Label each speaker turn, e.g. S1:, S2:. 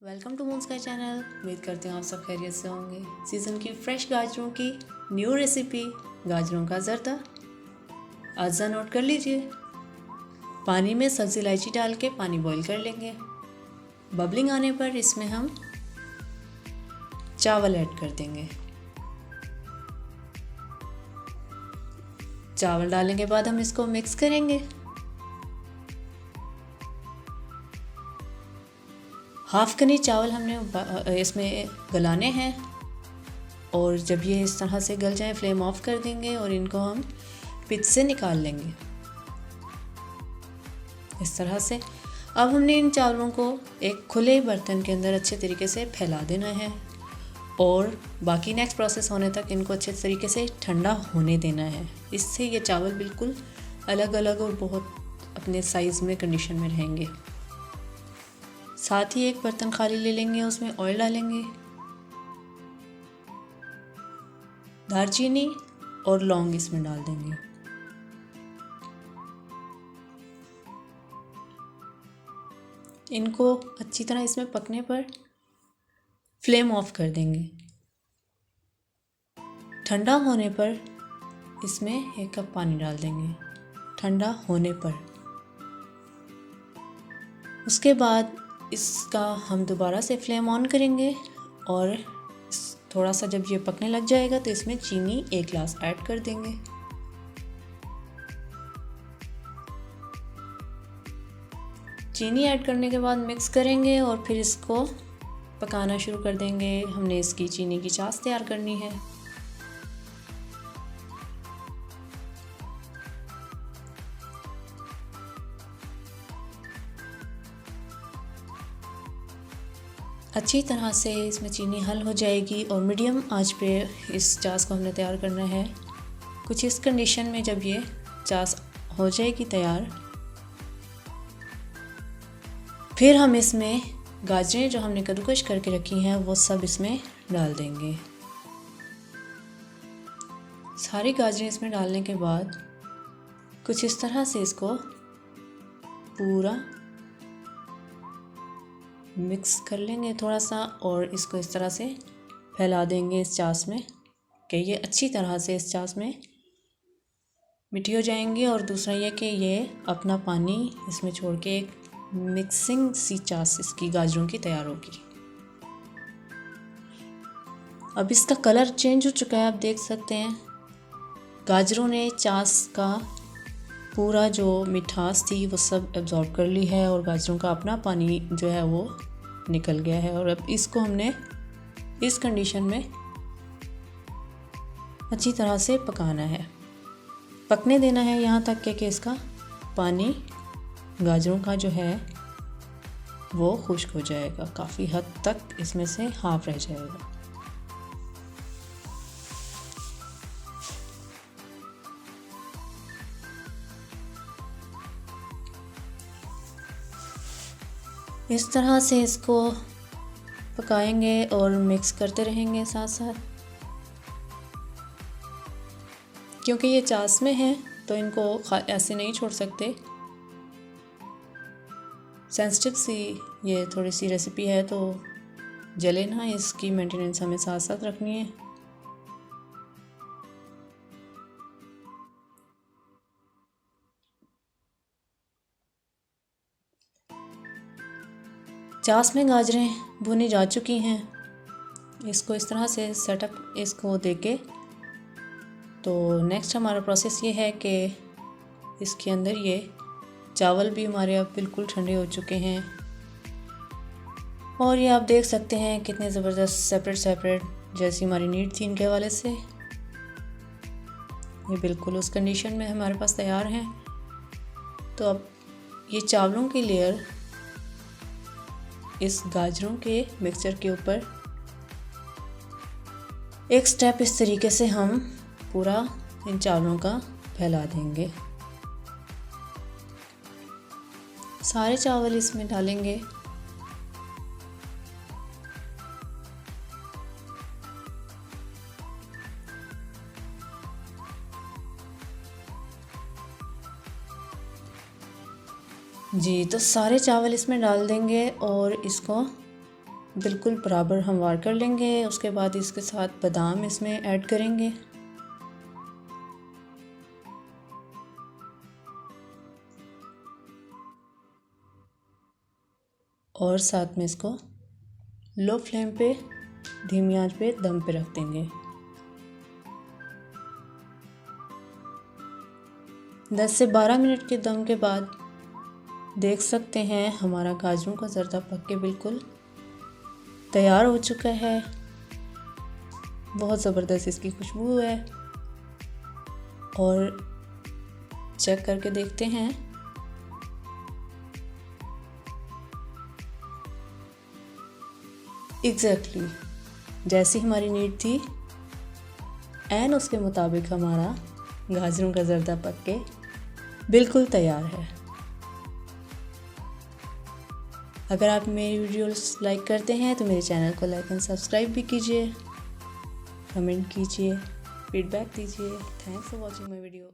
S1: Welcome to moon sky channel. उम्मीद करते हैं आप सब खैरियत से होंगे। सीज़न की फ्रेश गाजरों की न्यू रेसिपी गाजरों का जर्दा। अज्जा नोट कर लीजिए। पानी में सब्ज़ी इलायची डाल के पानी बॉईल कर लेंगे। बबलिंग आने पर इसमें हम चावल ऐड कर देंगे। चावल डालने के बाद हम इसको मिक्स करेंगे। हाफ कनी चावल हमने इसमें गलाने हैं और जब ये इस तरह से गल जाए फ्लेम ऑफ कर देंगे और इनको हम पिच से निकाल लेंगे इस तरह से। अब हमने इन चावलों को एक खुले बर्तन के अंदर अच्छे तरीके से फैला देना है और बाकी नेक्स्ट प्रोसेस होने तक इनको अच्छे तरीके से ठंडा होने देना है। इससे ये चावल बिल्कुल अलग अलग और बहुत अपने साइज़ में कंडीशन में रहेंगे। साथ ही एक बर्तन खाली ले लेंगे, उसमें ऑयल डालेंगे, दालचीनी और लौंग इसमें डाल देंगे। इनको अच्छी तरह इसमें पकने पर फ्लेम ऑफ कर देंगे। ठंडा होने पर इसमें 1 कप पानी डाल देंगे। ठंडा होने पर उसके बाद इसका हम दोबारा से फ्लेम ऑन करेंगे और थोड़ा सा जब ये पकने लग जाएगा तो इसमें चीनी 1 गिलास ऐड कर देंगे। चीनी ऐड करने के बाद मिक्स करेंगे और फिर इसको पकाना शुरू कर देंगे। हमने इसकी चीनी की चाश तैयार करनी है। अच्छी तरह से इसमें चीनी हल हो जाएगी और मीडियम आंच पे इस चाश को हमने तैयार करना है। कुछ इस कंडीशन में जब ये चाश हो जाएगी तैयार, फिर हम इसमें गाजरें जो हमने कद्दूकस करके रखी हैं वो सब इसमें डाल देंगे। सारी गाजरें इसमें डालने के बाद कुछ इस तरह से इसको पूरा मिक्स कर लेंगे थोड़ा सा और इसको इस तरह से फैला देंगे इस चाश में कि ये अच्छी तरह से इस चाश में मिट्टी हो जाएंगी। और दूसरा ये कि ये अपना पानी इसमें छोड़ के एक मिक्सिंग सी चाश इसकी गाजरों की तैयार होगी। अब इसका कलर चेंज हो चुका है, आप देख सकते हैं। गाजरों ने चाश का पूरा जो मिठास थी वो सब एब्जॉर्ब कर ली है और गाजरों का अपना पानी जो है वो निकल गया है। और अब इसको हमने इस कंडीशन में अच्छी तरह से पकाना है, पकने देना है यहाँ तक कि इसका पानी गाजरों का जो है वो खुश्क हो जाएगा। काफ़ी हद तक इसमें से हाफ रह जाएगा। इस तरह से इसको पकाएंगे और मिक्स करते रहेंगे साथ साथ। क्योंकि ये चाश में है तो इनको ऐसे नहीं छोड़ सकते। सेंसिटिव सी ये थोड़ी सी रेसिपी है तो जले ना, इसकी मेंटेनेंस हमें साथ साथ रखनी है। चाश में गाजरें भुनी जा चुकी हैं। इसको इस तरह से सेटअप इसको देके तो नेक्स्ट हमारा प्रोसेस ये है कि इसके अंदर ये चावल भी हमारे अब बिल्कुल ठंडे हो चुके हैं और ये आप देख सकते हैं कितने ज़बरदस्त सेपरेट जैसी हमारी नीड थी इनके हवाले से। ये बिल्कुल उस कंडीशन में हमारे पास तैयार हैं। तो अब ये चावलों की लेयर इस गाजरों के मिक्सचर के ऊपर एक स्टेप इस तरीके से हम पूरा इन चावलों का फैला देंगे। सारे चावल इसमें डालेंगे। जी, तो सारे चावल इसमें डाल देंगे और इसको बिल्कुल बराबर हमवार कर लेंगे। उसके बाद इसके साथ बादाम इसमें ऐड करेंगे। और साथ में इसको लो फ्लेम पे धीमी आंच पे दम पे रख देंगे। 10 से 12 मिनट के दम के बाद देख सकते हैं हमारा गाजरों का ज़र्दा पक के बिल्कुल तैयार हो चुका है। बहुत ज़बरदस्त इसकी खुशबू है और चेक करके देखते हैं। एग्जैक्टली जैसी हमारी नीड थी एन उसके मुताबिक हमारा गाजरों का ज़र्दा पक के बिल्कुल तैयार है। अगर आप मेरी वीडियोस लाइक करते हैं तो मेरे चैनल को लाइक एंड सब्सक्राइब भी कीजिए, कमेंट कीजिए, फीडबैक दीजिए। Thanks for watching my video.